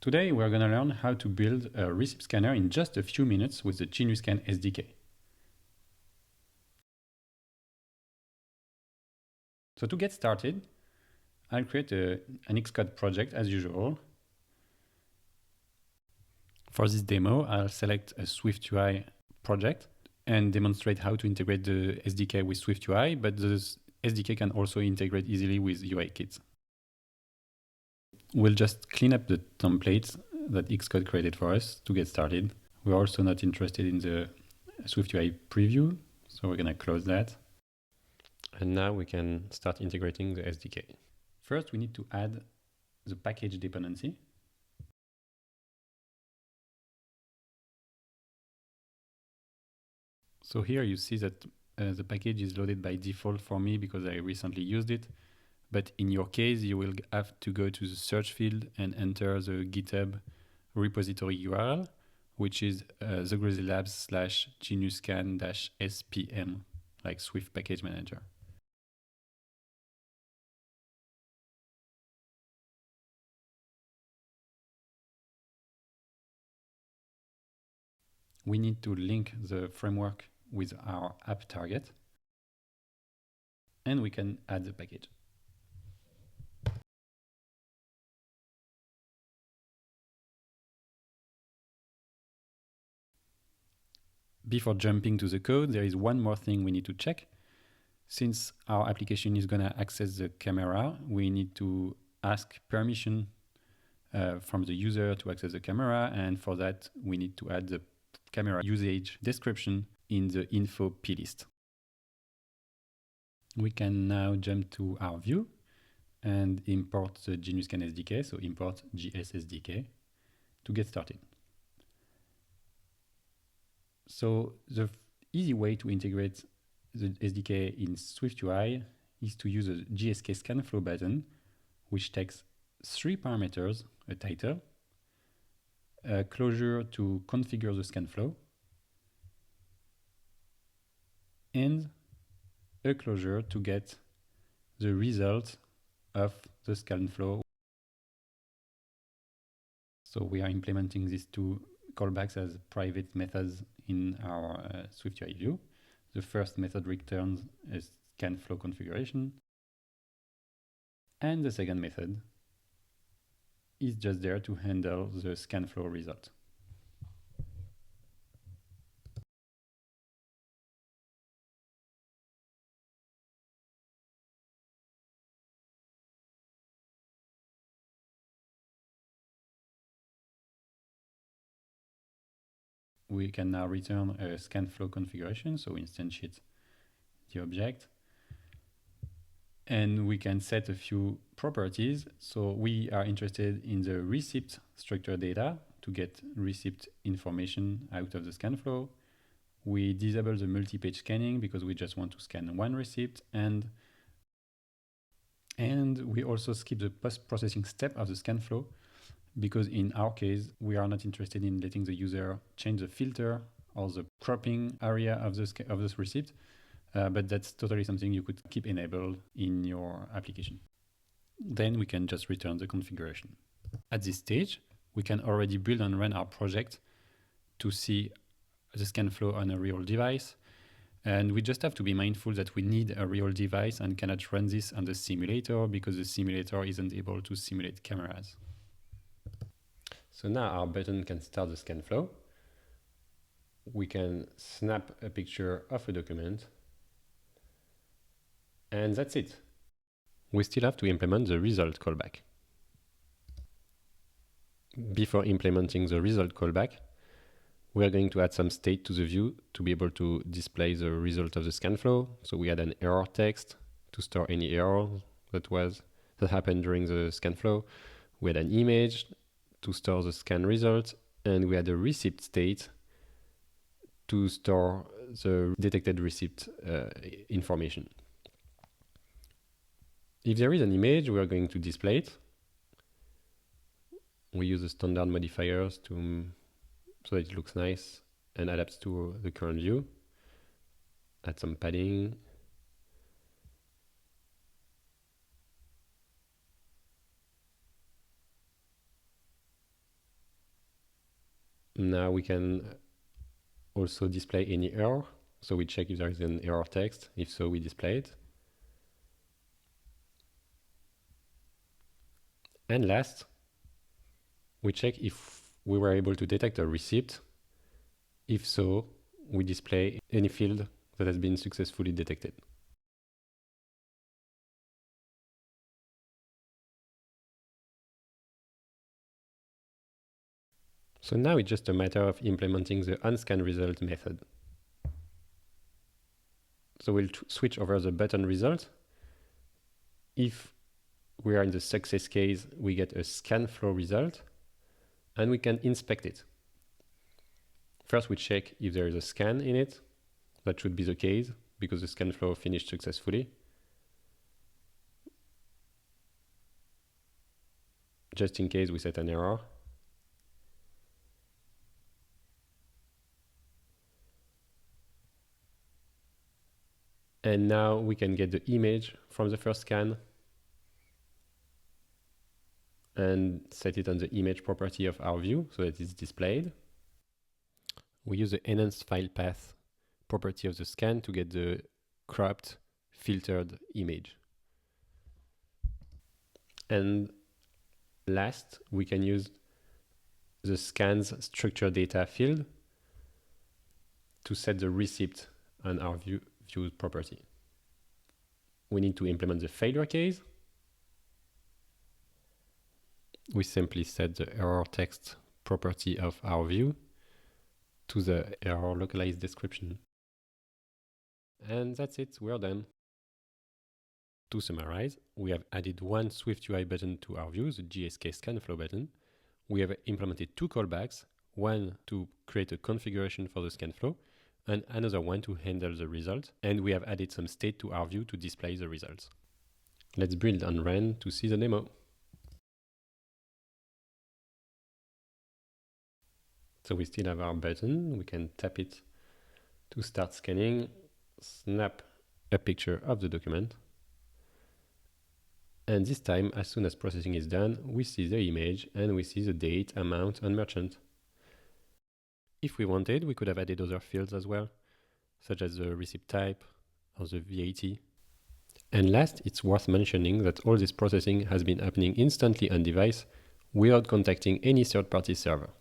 Today we're going to learn how to build a receipt scanner in just a few minutes with the Genius Scan SDK. So to get started, I'll create an Xcode project as usual. For this demo, I'll select a SwiftUI project and demonstrate how to integrate the SDK with SwiftUI, but the SDK can also integrate easily with UIKit. We'll just clean up the templates that Xcode created for us to get started. We're also not interested in the SwiftUI preview, so we're going to close that. And now we can start integrating the SDK. First, we need to add the package dependency. So here you see that the package is loaded by default for me because I recently used it. But in your case, you will have to go to the search field and enter the GitHub repository URL, which is thegrizzelabs/geniusscan-spm, like Swift Package Manager. We need to link the framework with our app target, and we can add the package. Before jumping to the code, there is one more thing we need to check. Since our application is going to access the camera, we need to ask permission from the user to access the camera, and for that we need to add the camera usage description in the info plist. We can now jump to our view and import the Genius Scan SDK, so import GS SDK to get started. So the easy way to integrate the SDK in SwiftUI is to use a GSK scan flow button, which takes 3 parameters: a title, a closure to configure the scan flow, and a closure to get the result of the scan flow. So we are implementing these 2 callbacks as private methods in our SwiftUI view. The first method returns a scan flow configuration, and the second method is just there to handle the scan flow result. We can now return a scan flow configuration, so instantiate the object. And we can set a few properties. So we are interested in the receipt structure data to get receipt information out of the scan flow. We disable the multi-page scanning because we just want to scan one receipt, and we also skip the post-processing step of the scan flow because in our case, we are not interested in letting the user change the filter or the cropping area of this receipt. But that's totally something you could keep enabled in your application. Then we can just return the configuration. At this stage, we can already build and run our project to see the scan flow on a real device. And we just have to be mindful that we need a real device and cannot run this on the simulator because the simulator isn't able to simulate cameras. So now our button can start the scan flow. We can snap a picture of a document. And that's it. We still have to implement the result callback. Before implementing the result callback, we are going to add some state to the view to be able to display the result of the scan flow. So we add an error text to store any error that happened during the scan flow. We add an image to store the scan result, and we add a receipt state to store the detected receipt information. If there is an image, we are going to display it. We use the standard modifiers so that it looks nice and adapts to the current view. Add some padding. Now we can also display any error. So we check if there is an error text. If so, we display it. And last, we check if we were able to detect a receipt. If so, we display any field that has been successfully detected. So now it's just a matter of implementing the onScanResult method. So we'll switch over the button result. If we are in the success case, we get a scan flow result, and we can inspect it. First, we check if there is a scan in it. That should be the case because the scan flow finished successfully. Just in case we set an error. And now we can get the image from the first scan and set it on the image property of our view so that it's displayed. We use the enhanced file path property of the scan to get the cropped, filtered image. And last, we can use the scan's structure data field to set the receipt on our view property. We need to implement the failure case. We simply set the error text property of our view to the error localized description. And that's it, we're done. To summarize, we have added one SwiftUI button to our view, the GSK ScanFlow button. We have implemented two callbacks, one to create a configuration for the ScanFlow, and another one to handle the result. And we have added some state to our view to display the results. Let's build and run to see the demo. So we still have our button. We can tap it to start scanning, snap a picture of the document. And this time, as soon as processing is done, we see the image and we see the date, amount, and merchant. If we wanted, we could have added other fields as well, such as the receipt type or the VAT. And last, it's worth mentioning that all this processing has been happening instantly on device without contacting any third-party server.